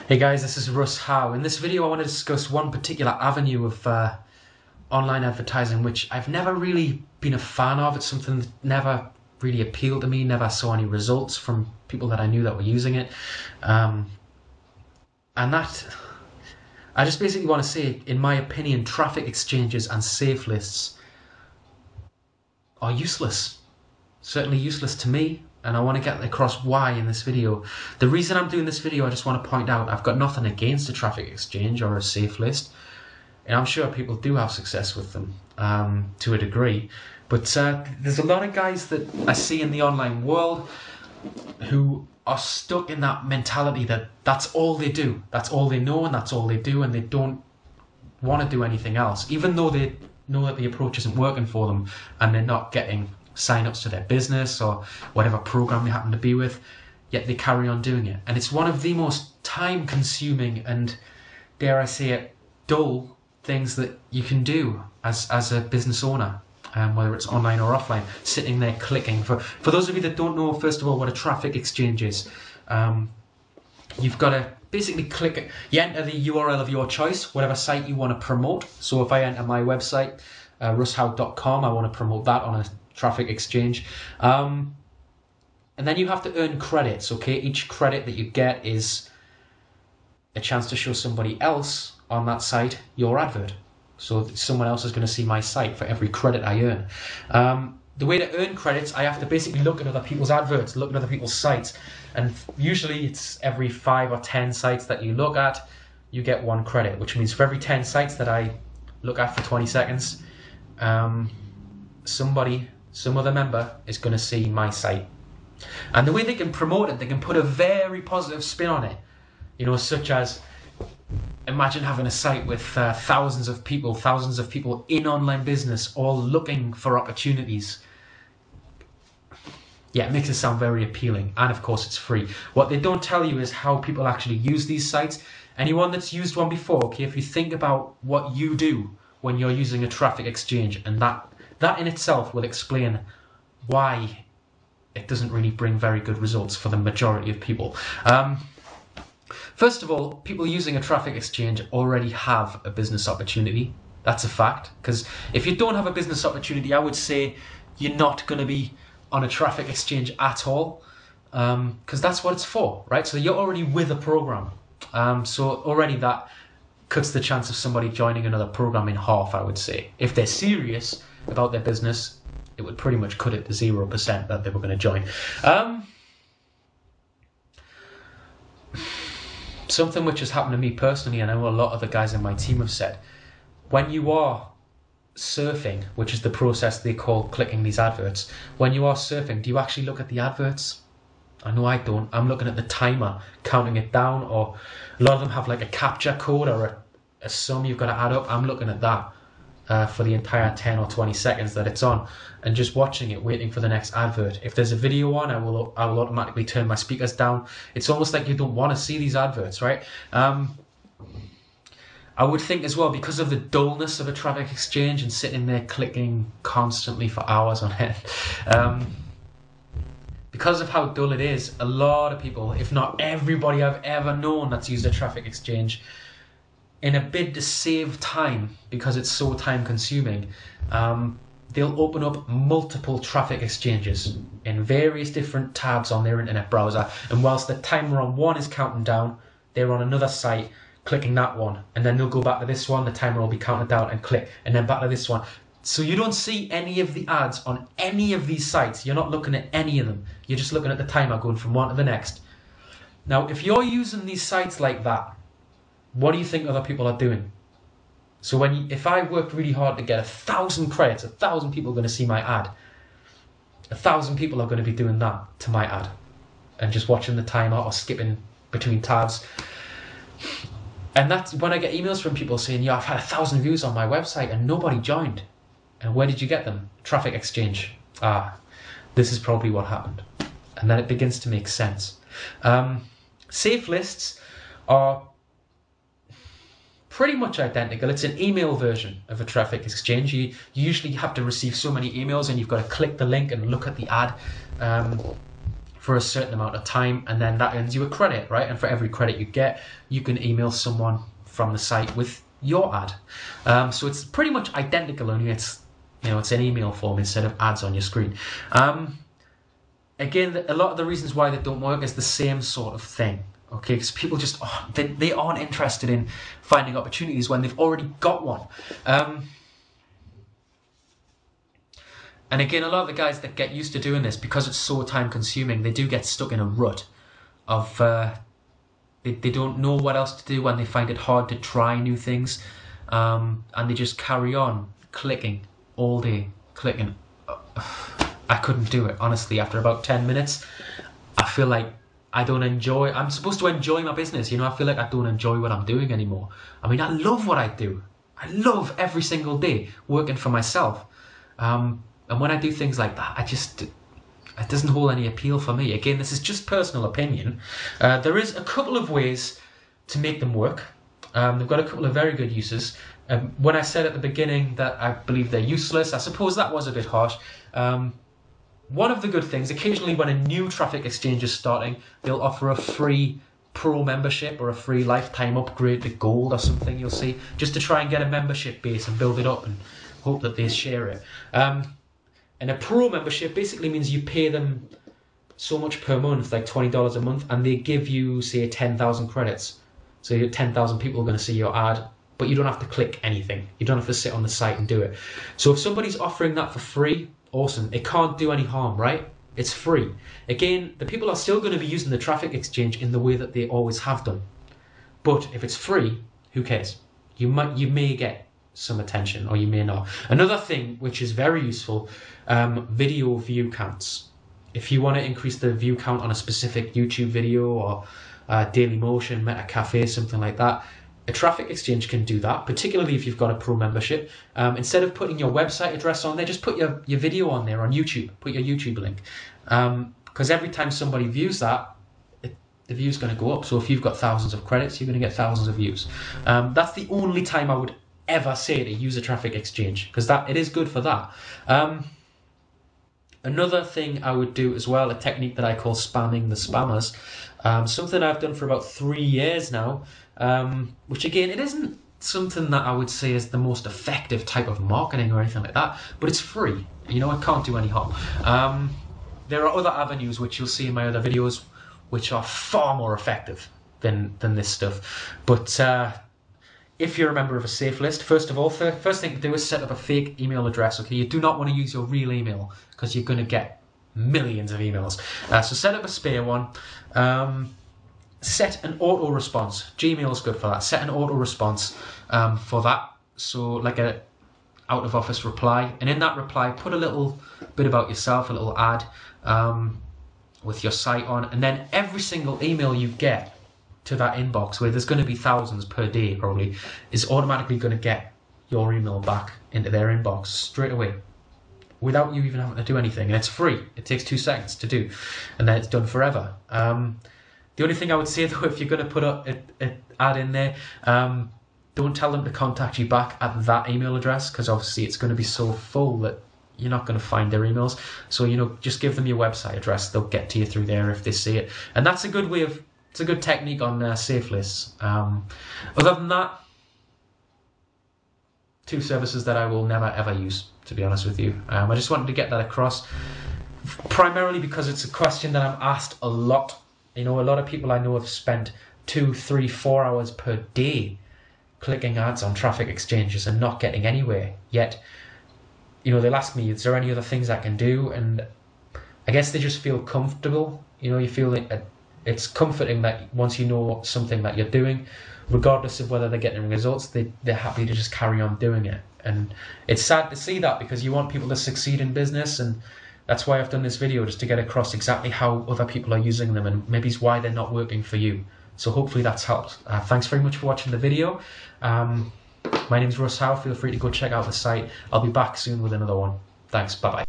Hey guys, this is Russ Howe. In this video I want to discuss one particular avenue of online advertising which I've never really been a fan of. It's something that never really appealed to me, never saw any results from people that I knew that were using it. And that, I just basically want to say, in my opinion, traffic exchanges and safe lists are useless. Certainly useless to me. And I want to get across why in this video. The reason I'm doing this video, I just want to point out, I've got nothing against a traffic exchange or a safe list. And I'm sure people do have success with them to a degree. But there's a lot of guys that I see in the online world who are stuck in that mentality that that's all they do. That's all they know and that's all they do, and they don't want to do anything else. Even though they know that the approach isn't working for them and they're not getting sign-ups to their business or whatever program they happen to be with, yet they carry on doing it. And it's one of the most time-consuming and, dare I say it, dull things that you can do as a business owner, whether it's online or offline, sitting there clicking. For those of you that don't know, first of all, what a traffic exchange is, you've got to basically click it. You enter the URL of your choice, whatever site you want to promote. So if I enter my website, russhowe.com, I want to promote that on a traffic exchange, and then you have to earn credits. Okay, each credit that you get is a chance to show somebody else on that site your advert, so someone else is going to see my site for every credit I earn. The way to earn credits, I have to basically look at other people's adverts, look at other people's sites, and usually it's every 5 or 10 sites that you look at, you get 1 credit, which means for every 10 sites that I look at for 20 seconds, some other member is going to see my site. And the way they can promote it, they can put a very positive spin on it. You know, such as, imagine having a site with thousands of people in online business, all looking for opportunities. Yeah, it makes it sound very appealing. And of course it's free. What they don't tell you is how people actually use these sites. Anyone that's used one before, okay, if you think about what you do when you're using a traffic exchange, and that in itself will explain why it doesn't really bring very good results for the majority of people. First of all, people using a traffic exchange already have a business opportunity. That's a fact. Because if you don't have a business opportunity, I would say you're not going to be on a traffic exchange at all. Because that's what it's for, right? So you're already with a program. So already that cuts the chance of somebody joining another program in half, I would say. If they're serious about their business, it would pretty much cut it to 0% that they were going to join. Something which has happened to me personally, and I know a lot of the guys in my team have said, when you are surfing, which is the process they call clicking these adverts, when you are surfing, do you actually look at the adverts? I know I don't. I'm looking at the timer, counting it down, or a lot of them have like a captcha code or a sum you've got to add up. I'm looking at that for the entire 10 or 20 seconds that it's on, and just watching it, waiting for the next advert. If there's a video on, I will automatically turn my speakers down. It's almost like you don't want to see these adverts, right? I would think as well, because of the dullness of a traffic exchange and sitting there clicking constantly for hours on end, because of how dull it is, a lot of people, if not everybody I've ever known that's used a traffic exchange, in a bid to save time, because it's so time consuming, they'll open up multiple traffic exchanges in various different tabs on their internet browser, and whilst the timer on one is counting down, they're on another site clicking that one, and then they'll go back to this one, the timer will be counted down, and click, and then back to this one. So you don't see any of the ads on any of these sites. You're not looking at any of them. You're just looking at the timer going from one to the next. Now, if you're using these sites like that, what do you think other people are doing? So if I worked really hard to get 1,000 credits, 1,000 people are going to see my ad. 1,000 people are going to be doing that to my ad and just watching the timer or skipping between tabs. And that's when I get emails from people saying, yeah, I've had 1,000 views on my website and nobody joined. And where did you get them? Traffic exchange. This is probably what happened. And then it begins to make sense. Safe lists are pretty much identical. It's an email version of a traffic exchange. You usually have to receive so many emails and you've got to click the link and look at the ad for a certain amount of time, and then that earns you a credit, right? And for every credit you get, you can email someone from the site with your ad. So it's pretty much identical, only it's an email form instead of ads on your screen. Again, a lot of the reasons why they don't work is the same sort of thing. Okay, because people just they aren't interested in finding opportunities when they've already got one. And again, a lot of the guys that get used to doing this, because it's so time consuming, they do get stuck in a rut of they don't know what else to do, and they find it hard to try new things, and they just carry on clicking all day, clicking. I couldn't do it, honestly. After about 10 minutes, I feel like I'm supposed to enjoy my business, I feel like I don't enjoy what I'm doing anymore. I mean, I love what I do. I love every single day working for myself. And when I do things like that, it doesn't hold any appeal for me. Again, this is just personal opinion. There is a couple of ways to make them work. They've got a couple of very good uses. When I said at the beginning that I believe they're useless, I suppose that was a bit harsh. One of the good things, occasionally when a new traffic exchange is starting, they'll offer a free pro membership or a free lifetime upgrade to gold or something, you'll see, just to try and get a membership base and build it up and hope that they share it. And a pro membership basically means you pay them so much per month, like $20 a month, and they give you, say, 10,000 credits. So 10,000 people are going to see your ad, but you don't have to click anything. You don't have to sit on the site and do it. So if somebody's offering that for free, awesome. It can't do any harm, right? It's free. Again, the people are still going to be using the traffic exchange in the way that they always have done. But if it's free, who cares? You may get some attention, or you may not. Another thing which is very useful, video view counts. If you want to increase the view count on a specific YouTube video or Daily Motion, Meta Cafe, something like that, a traffic exchange can do that, particularly if you've got a pro membership. Instead of putting your website address on there, just put your video on there on YouTube. Put your YouTube link. Because every time somebody views that, the view's going to go up. So if you've got thousands of credits, you're going to get thousands of views. That's the only time I would ever say to use a traffic exchange, because it is good for that. Another thing I would do as well, a technique that I call spamming the spammers, something I've done for about 3 years now, which again, it isn't something that I would say is the most effective type of marketing or anything like that, but it's free. It can't do any harm. There are other avenues which you'll see in my other videos which are far more effective than this stuff. But if you're a member of a safe list, first of all, first thing to do is set up a fake email address. Okay, you do not want to use your real email because you're going to get millions of emails. So set up a spare one. Set an auto response. Gmail is good for that. Set an auto response for that. So like a out of office reply, and in that reply, put a little bit about yourself, a little ad with your site on, and then every single email you get to that inbox, where there's going to be thousands per day probably, is automatically going to get your email back into their inbox straight away without you even having to do anything. And it's free. It takes 2 seconds to do, and then it's done forever. The only thing I would say though, if you're going to put an ad in there, don't tell them to contact you back at that email address, because obviously it's going to be so full that you're not going to find their emails. So just give them your website address. They'll get to you through there if they see it, and that's a good way of. It's a good technique on safe lists. Other than that, 2 services that I will never ever use, to be honest with you. I just wanted to get that across, primarily because it's a question that I'm asked a lot. A lot of people I know have spent 2, 3, 4 hours per day clicking ads on traffic exchanges and not getting anywhere. Yet, they'll ask me, is there any other things I can do? And I guess they just feel comfortable. You feel that it's comforting that once you know something that you're doing, regardless of whether they're getting results, they're happy to just carry on doing it. And it's sad to see that, because you want people to succeed in business, and that's why I've done this video, just to get across exactly how other people are using them and maybe why they're not working for you. So hopefully that's helped. Thanks very much for watching the video. My name's Russ Howe. Feel free to go check out the site. I'll be back soon with another one. Thanks. Bye-bye.